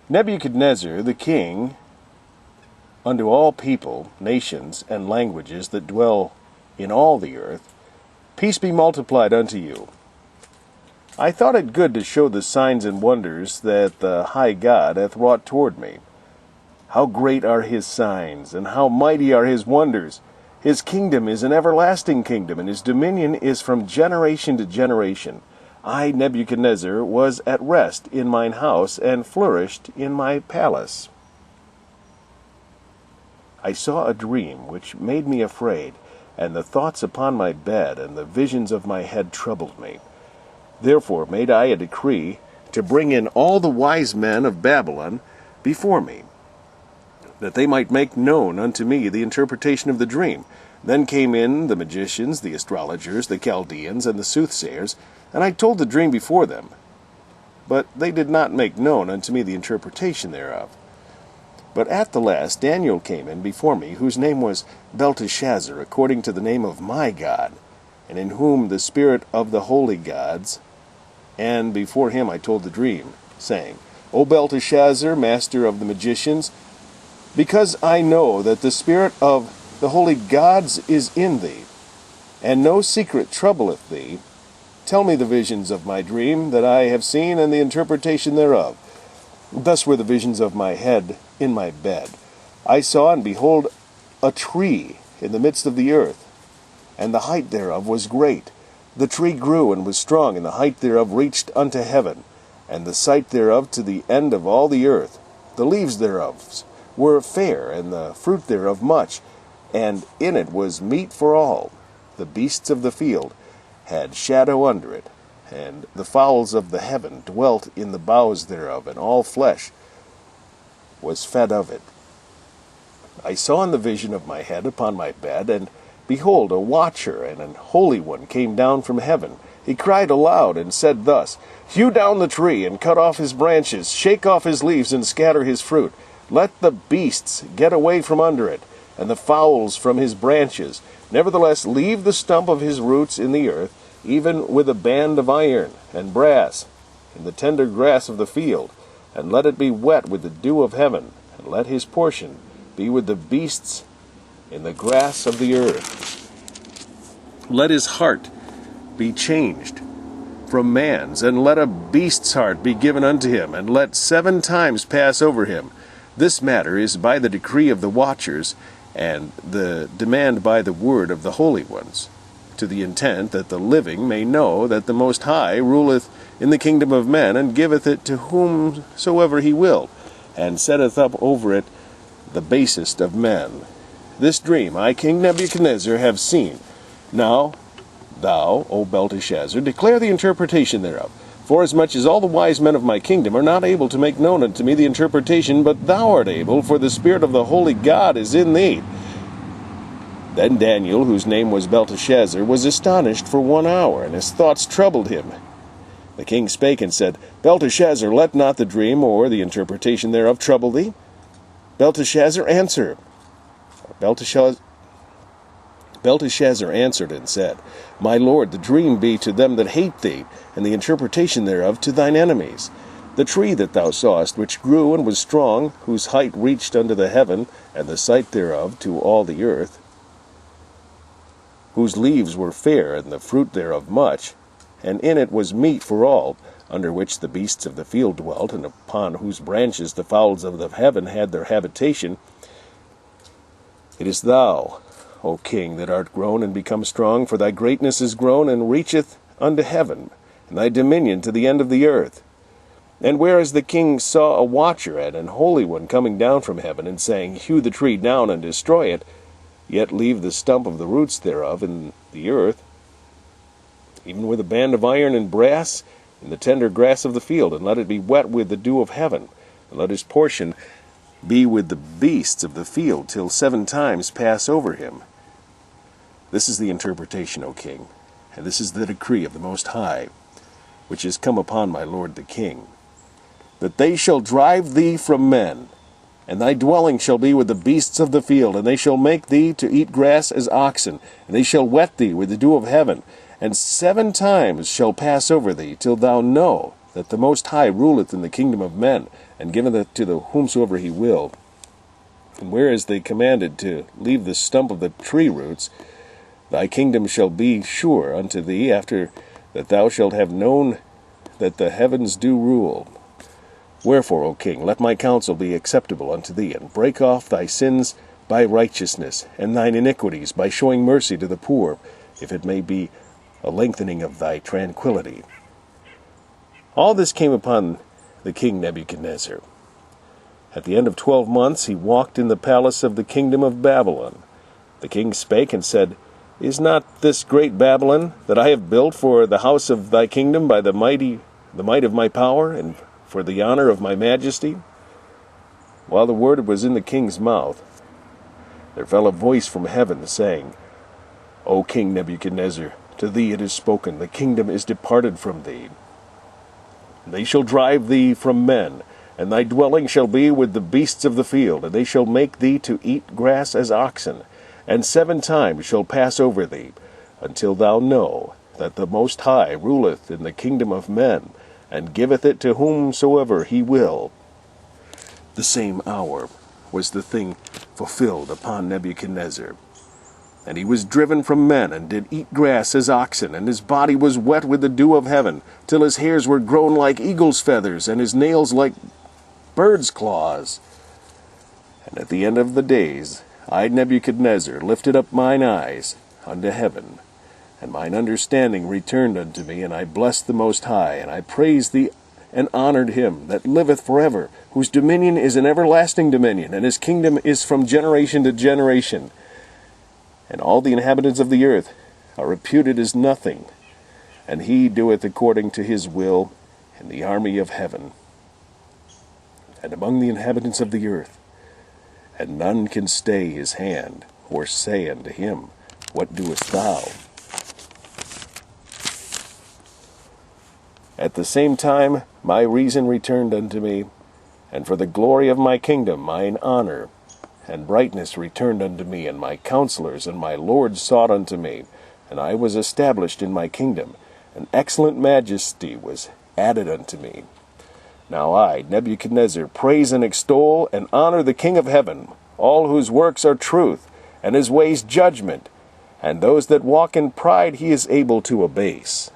Nebuchadnezzar the king, unto all people, nations, and languages that dwell in all the earth, peace be multiplied unto you. I thought it good to show the signs and wonders that the high God hath wrought toward me. How great are his signs, and how mighty are his wonders! His kingdom is an everlasting kingdom, and his dominion is from generation to generation. I, Nebuchadnezzar, was at rest in mine house, and flourished in my palace. I saw a dream which made me afraid, and the thoughts upon my bed and the visions of my head troubled me. Therefore made I a decree to bring in all the wise men of Babylon before me, that they might make known unto me the interpretation of the dream. Then came in the magicians, the astrologers, the Chaldeans, and the soothsayers, and I told the dream before them. But they did not make known unto me the interpretation thereof. But at the last Daniel came in before me, whose name was Belteshazzar, according to the name of my God, and in whom the spirit of the holy gods. And before him I told the dream, saying, O Belteshazzar, master of the magicians, because I know that the spirit of the holy gods is in thee, and no secret troubleth thee, tell me the visions of my dream that I have seen, and the interpretation thereof. Thus were the visions of my head in my bed. I saw, and behold, a tree in the midst of the earth, and the height thereof was great. The tree grew and was strong, and the height thereof reached unto heaven, and the sight thereof to the end of all the earth. The leaves thereof were fair, and the fruit thereof much, and in it was meat for all. The beasts of the field had shadow under it, and the fowls of the heaven dwelt in the boughs thereof, and all flesh was fed of it. I saw in the vision of my head upon my bed, and behold, a watcher and an holy one came down from heaven. He cried aloud, and said thus, Hew down the tree, and cut off his branches, shake off his leaves, and scatter his fruit. Let the beasts get away from under it, and the fowls from his branches. Nevertheless, leave the stump of his roots in the earth, even with a band of iron and brass, in the tender grass of the field, and let it be wet with the dew of heaven, and let his portion be with the beasts in the grass of the earth. Let his heart be changed from man's, and let a beast's heart be given unto him, and let 7 times pass over him. This matter is by the decree of the watchers, and the demand by the word of the holy ones, to the intent that the living may know that the Most High ruleth in the kingdom of men, and giveth it to whomsoever he will, and setteth up over it the basest of men. This dream I, King Nebuchadnezzar, have seen. Now thou, O Belteshazzar, declare the interpretation thereof. Forasmuch as all the wise men of my kingdom are not able to make known unto me the interpretation, but thou art able, for the spirit of the holy God is in thee. Then Daniel, whose name was Belteshazzar, was astonished for 1 hour, and his thoughts troubled him. The king spake and said, Belteshazzar, let not the dream or the interpretation thereof trouble thee. Belteshazzar answered and said, My lord, the dream be to them that hate thee, and the interpretation thereof to thine enemies. The tree that thou sawest, which grew and was strong, whose height reached unto the heaven, and the sight thereof to all the earth, whose leaves were fair, and the fruit thereof much, and in it was meat for all, under which the beasts of the field dwelt, and upon whose branches the fowls of the heaven had their habitation. It is thou, O king, that art grown and become strong, for thy greatness is grown and reacheth unto heaven, and thy dominion to the end of the earth. And whereas the king saw a watcher and an holy one coming down from heaven, and saying, Hew the tree down and destroy it, yet leave the stump of the roots thereof in the earth, even with a band of iron and brass, in the tender grass of the field, and let it be wet with the dew of heaven, and let his portion be with the beasts of the field, till 7 times pass over him. This is the interpretation, O king, and this is the decree of the Most High, which is come upon my lord the king, that they shall drive thee from men, and thy dwelling shall be with the beasts of the field, and they shall make thee to eat grass as oxen, and they shall wet thee with the dew of heaven, and 7 times shall pass over thee, till thou know that the Most High ruleth in the kingdom of men, and giveth it to whomsoever he will. And whereas they commanded to leave the stump of the tree roots, thy kingdom shall be sure unto thee, after that thou shalt have known that the heavens do rule. Wherefore, O king, let my counsel be acceptable unto thee, and break off thy sins by righteousness, and thine iniquities by showing mercy to the poor, if it may be a lengthening of thy tranquillity. All this came upon the king Nebuchadnezzar. At the end of 12 months he walked in the palace of the kingdom of Babylon. The king spake and said, Is not this great Babylon, that I have built for the house of thy kingdom by the might of my power, and for the honor of my majesty? While the word was in the king's mouth, there fell a voice from heaven, saying, O king Nebuchadnezzar, to thee it is spoken, the kingdom is departed from thee. They shall drive thee from men, and thy dwelling shall be with the beasts of the field, and they shall make thee to eat grass as oxen, and 7 times shall pass over thee, until thou know that the Most High ruleth in the kingdom of men, and giveth it to whomsoever he will. The same hour was the thing fulfilled upon Nebuchadnezzar. And he was driven from men, and did eat grass as oxen, and his body was wet with the dew of heaven, till his hairs were grown like eagle's feathers, and his nails like birds' claws. And at the end of the days, I, Nebuchadnezzar, lifted up mine eyes unto heaven, and mine understanding returned unto me, and I blessed the Most High, and I praised thee, and honored him that liveth forever, whose dominion is an everlasting dominion, and his kingdom is from generation to generation. And all the inhabitants of the earth are reputed as nothing, and he doeth according to his will in the army of heaven, and among the inhabitants of the earth, and none can stay his hand, or say unto him, What doest thou? At the same time my reason returned unto me, and for the glory of my kingdom mine honor and brightness returned unto me, and my counselors and my lords sought unto me, and I was established in my kingdom, and excellent majesty was added unto me. Now I, Nebuchadnezzar, praise and extol and honor the King of heaven, all whose works are truth, and his ways judgment, and those that walk in pride he is able to abase.